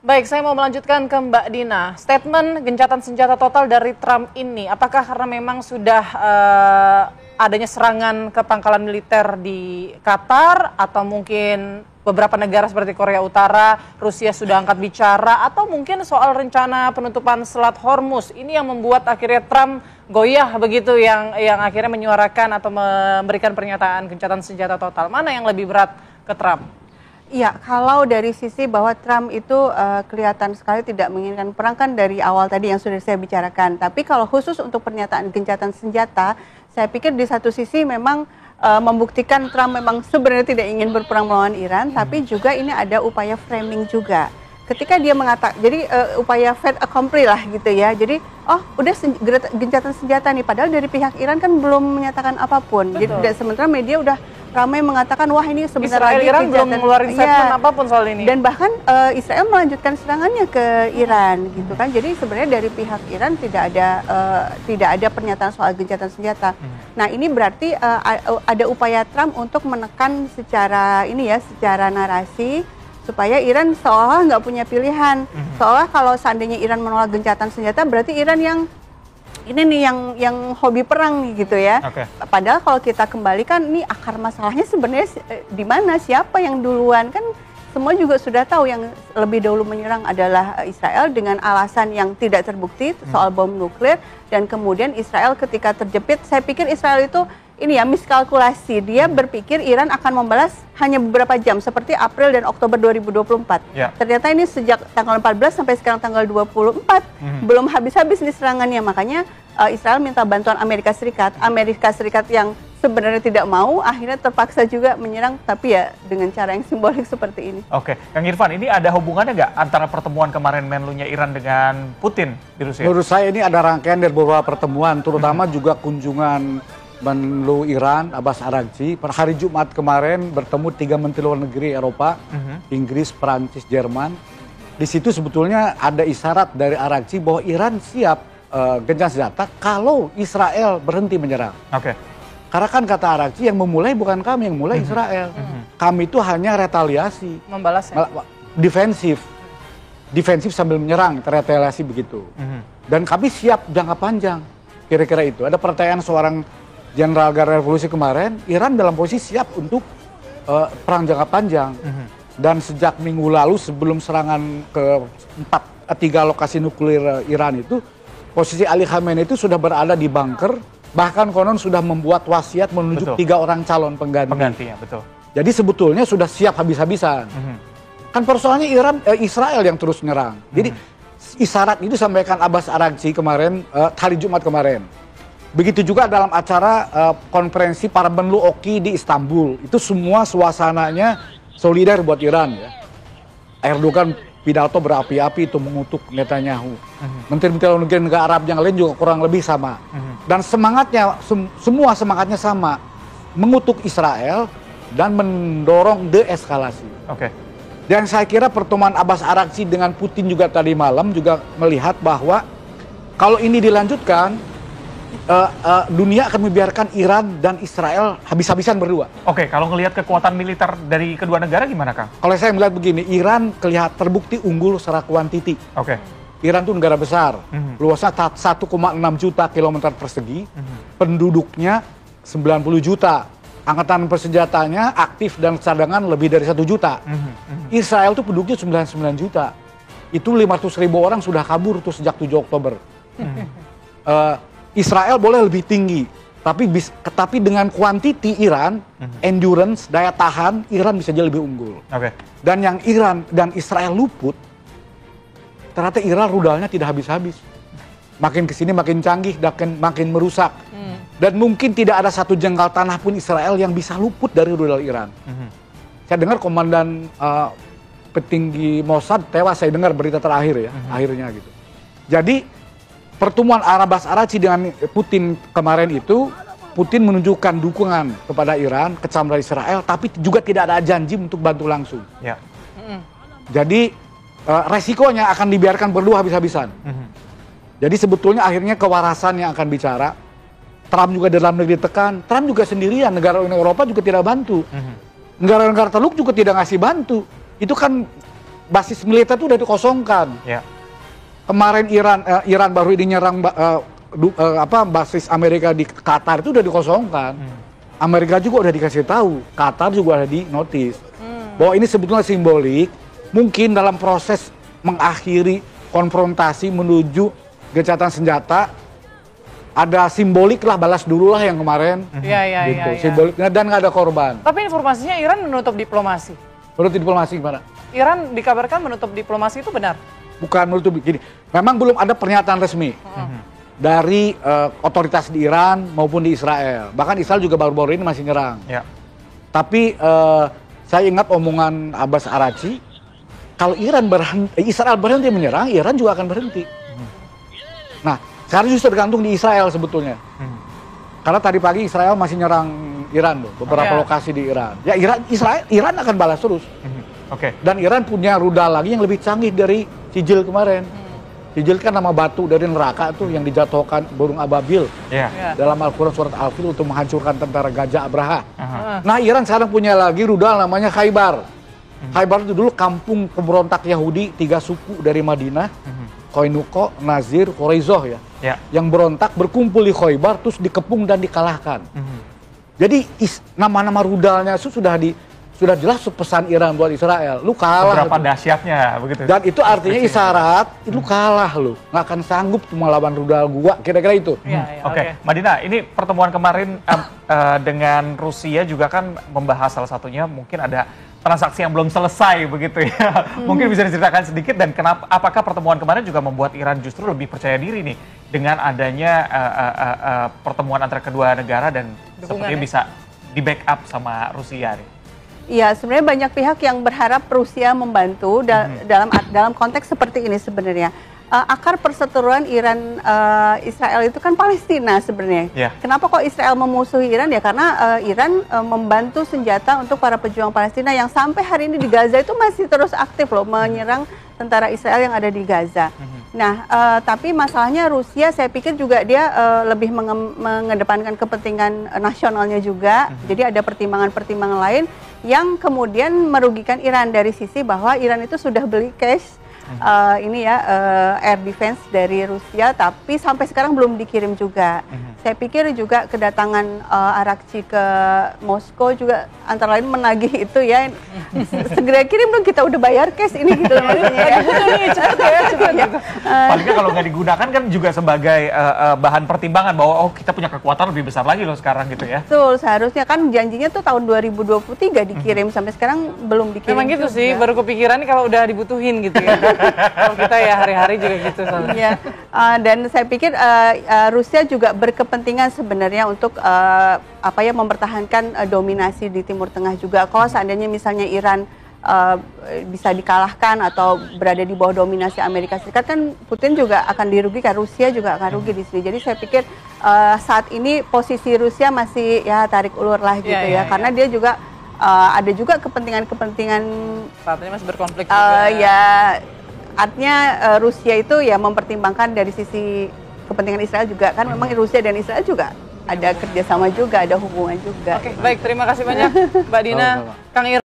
Baik, saya mau melanjutkan ke Mbak Dina. Statement gencatan senjata total dari Trump ini, apakah karena memang sudah adanya serangan ke pangkalan militer di Qatar, atau mungkin beberapa negara seperti Korea Utara, Rusia sudah angkat bicara, atau mungkin soal rencana penutupan Selat Hormuz ini yang membuat akhirnya Trump goyah begitu, yang akhirnya menyuarakan atau memberikan pernyataan gencatan senjata total. Mana yang lebih berat ke Trump? Ya, kalau dari sisi bahwa Trump itu kelihatan sekali tidak menginginkan perang kan dari awal tadi yang sudah saya bicarakan. Tapi kalau khusus untuk pernyataan gencatan senjata, saya pikir di satu sisi memang membuktikan Trump memang sebenarnya tidak ingin berperang melawan Iran, tapi juga ini ada upaya framing juga. Ketika dia mengatakan, jadi upaya fait accompli lah gitu ya. Jadi, oh udah gencatan senjata nih, padahal dari pihak Iran kan belum menyatakan apapun. Betul. Jadi sementara media udah ramai mengatakan wah ini sebentar lagi Iran belum ngeluarin statement apapun soal ini. Dan bahkan Israel melanjutkan serangannya ke Iran gitu kan. Jadi sebenarnya dari pihak Iran tidak ada pernyataan soal gencatan senjata. Nah, ini berarti ada upaya Trump untuk menekan secara secara narasi supaya Iran seolah nggak punya pilihan. Seolah kalau seandainya Iran menolak gencatan senjata berarti Iran ini nih yang hobi perang nih gitu ya. Okay. Padahal kalau kita kembalikan nih akar masalahnya sebenarnya di mana, siapa yang duluan, kan semua juga sudah tahu yang lebih dahulu menyerang adalah Israel dengan alasan yang tidak terbukti soal bom nuklir, dan kemudian Israel ketika terjepit, saya pikir Israel itu miskalkulasi. Dia berpikir Iran akan membalas hanya beberapa jam seperti April dan Oktober 2024. Ya. Ternyata ini sejak tanggal 14 sampai sekarang tanggal 24 belum habis-habis nih serangannya. Makanya Israel minta bantuan Amerika Serikat. Amerika Serikat yang sebenarnya tidak mau, akhirnya terpaksa juga menyerang, tapi ya dengan cara yang simbolik seperti ini. Oke, Kang Irfan, ini ada hubungannya nggak antara pertemuan kemarin Menlunya Iran dengan Putin di Rusia? Menurut saya ini ada rangkaian dari beberapa pertemuan, terutama juga kunjungan Menlu Iran, Abbas Araghchi. Per hari Jumat kemarin bertemu 3 menteri luar negeri Eropa, Inggris, Perancis, Jerman. Di situ sebetulnya ada isyarat dari Araghchi bahwa Iran siap gencatan senjata kalau Israel berhenti menyerang. Oke. Karena kan kata Araghchi yang memulai bukan kami, yang mulai Israel. Kami itu hanya retaliasi. Membalas ya? Defensif sambil menyerang, retaliasi begitu. Dan kami siap jangka panjang. Kira-kira itu. Ada pertanyaan seorang Jenderal Garda Revolusi kemarin, Iran dalam posisi siap untuk perang jangka panjang. Dan sejak minggu lalu sebelum serangan ke 3 lokasi nuklir Iran itu, posisi Ali Khamenei itu sudah berada di bunker, bahkan konon sudah membuat wasiat menunjuk 3 orang calon pengganti. Penggantinya, betul. Jadi sebetulnya sudah siap habis-habisan. Kan persoalannya Israel yang terus menyerang. Jadi isyarat itu disampaikan Abbas Araghchi kemarin, hari Jumat kemarin. Begitu juga dalam acara konferensi para Menlu Oki di Istanbul. Itu semua suasananya solidar buat Iran ya. Erdogan pidato berapi-api itu mengutuk Netanyahu. Menteri-menteri luar negeri negara Arab yang lain juga kurang lebih sama. Dan semangatnya, semua semangatnya sama. Mengutuk Israel dan mendorong deeskalasi. Oke. Dan saya kira pertemuan Abbas Araghchi dengan Putin juga tadi malam juga melihat bahwa kalau ini dilanjutkan, dunia akan membiarkan Iran dan Israel habis-habisan berdua. Oke, kalau ngelihat kekuatan militer dari kedua negara gimana, Kang? Kalau saya melihat begini, Iran kelihatan terbukti unggul secara kuantiti. Oke. Iran itu negara besar, luasnya 1,6 juta kilometer persegi, penduduknya 90 juta, angkatan persenjatanya aktif dan cadangan lebih dari 1 juta. Israel itu penduduknya 99 juta, itu 500.000 orang sudah kabur tuh sejak 7 Oktober. Israel boleh lebih tinggi, tapi dengan kuantiti Iran, endurance, daya tahan, Iran bisa jadi lebih unggul. Oke. Dan yang Iran dan Israel luput, ternyata Iran rudalnya tidak habis-habis. Makin kesini makin canggih, makin merusak. Dan mungkin tidak ada satu jengkal tanah pun Israel yang bisa luput dari rudal Iran. Saya dengar komandan petinggi Mossad tewas, saya dengar berita terakhir ya, akhirnya gitu. Jadi pertemuan Abbas Araghchi dengan Putin kemarin itu, Putin menunjukkan dukungan kepada Iran, kecaman dari Israel, tapi juga tidak ada janji untuk bantu langsung. Ya. Jadi resikonya akan dibiarkan berdua habis-habisan. Jadi sebetulnya akhirnya kewarasan yang akan bicara. Trump juga dalam negeri tekan, Trump juga sendirian, negara Uni Eropa juga tidak bantu. Negara-negara Teluk juga tidak ngasih bantu. Itu kan basis militer itu udah dikosongkan. Ya. Kemarin Iran baru ini nyerang basis Amerika di Qatar itu udah dikosongkan. Amerika juga udah dikasih tahu, Qatar juga ada di notis bahwa ini sebetulnya simbolik. Mungkin dalam proses mengakhiri konfrontasi menuju gencatan senjata, ada simbolik lah, balas dulu lah yang kemarin. Gitu. Simboliknya dan nggak ada korban. Tapi informasinya Iran menutup diplomasi. Menutup diplomasi gimana? Iran dikabarkan menutup diplomasi, itu benar? Bukan menutup, gini. Memang belum ada pernyataan resmi dari otoritas di Iran maupun di Israel. Bahkan Israel juga baru-baru ini masih nyerang. Ya. Tapi saya ingat omongan Abbas Araghchi, kalau Israel berhenti menyerang, Iran juga akan berhenti. Nah, sekarang justru tergantung di Israel sebetulnya. Karena tadi pagi Israel masih nyerang Iran loh, beberapa lokasi di Iran. Ya Iran akan balas terus. Oke. Dan Iran punya rudal lagi yang lebih canggih dari Sijil kemarin. Sijil kan nama batu dari neraka tuh yang dijatuhkan burung ababil dalam Al-Quran surat Al-Fil untuk menghancurkan tentara Gajah Abraha. Nah, Iran sekarang punya lagi rudal namanya Khaybar. Khaybar itu dulu kampung pemberontak Yahudi 3 suku dari Madinah, Koinuko, Nazir, Quraizoh ya. Yang berontak berkumpul di Khaybar terus dikepung dan dikalahkan. Jadi nama-nama rudalnya itu sudah jelas pesan Iran buat Israel, lu kalah. Seberapa dahsyatnya begitu. Dan itu artinya isyarat, lu kalah lu, nggak akan sanggup cuma lawan rudal gua, kira-kira itu. Oke. Mbak Dina, ini pertemuan kemarin dengan Rusia juga kan membahas salah satunya mungkin ada transaksi yang belum selesai begitu ya. Mungkin bisa diceritakan sedikit dan apakah pertemuan kemarin juga membuat Iran justru lebih percaya diri nih dengan adanya pertemuan antara kedua negara dan sepertinya bisa di backup sama Rusia nih. Iya, sebenarnya banyak pihak yang berharap Rusia membantu dalam konteks seperti ini sebenarnya. Akar perseteruan Iran Israel itu kan Palestina sebenarnya. Kenapa kok Israel memusuhi Iran? Ya karena Iran membantu senjata untuk para pejuang Palestina yang sampai hari ini di Gaza itu masih terus aktif loh menyerang tentara Israel yang ada di Gaza. Nah, tapi masalahnya Rusia saya pikir juga dia lebih mengedepankan kepentingan nasionalnya juga. Jadi ada pertimbangan-pertimbangan lain yang kemudian merugikan Iran dari sisi bahwa Iran itu sudah beli cash air defense dari Rusia, tapi sampai sekarang belum dikirim juga. Saya pikir juga kedatangan Araghchi ke Moskow juga antara lain menagih itu ya. Segera kirim dong, kita udah bayar cash ini gitu maksudnya ya. Cepat ya. Paling kalau nggak digunakan kan juga sebagai bahan pertimbangan bahwa kita punya kekuatan lebih besar lagi loh sekarang gitu ya. Betul, seharusnya kan janjinya tuh tahun 2023 dikirim, sampai sekarang belum dikirim. Memang gitu juga. sih, baru kepikiran kalau udah dibutuhin gitu ya. Kalau kita ya hari-hari juga gitu soalnya. Iya. Dan saya pikir Rusia juga berkepentingan sebenarnya untuk mempertahankan dominasi di Timur Tengah juga. Kalau seandainya misalnya Iran bisa dikalahkan atau berada di bawah dominasi Amerika Serikat, kan Putin juga akan dirugikan, Rusia juga akan rugi di sini. Jadi saya pikir saat ini posisi Rusia masih ya tarik ulur lah gitu karena dia juga ada juga kepentingan-kepentingan saat ini masih berkonflik juga. Artinya Rusia itu ya mempertimbangkan dari sisi kepentingan Israel juga, kan memang Rusia dan Israel juga ada kerjasama juga, ada hubungan juga. Oke, baik, terima kasih banyak Mbak Dina, Kang Ir.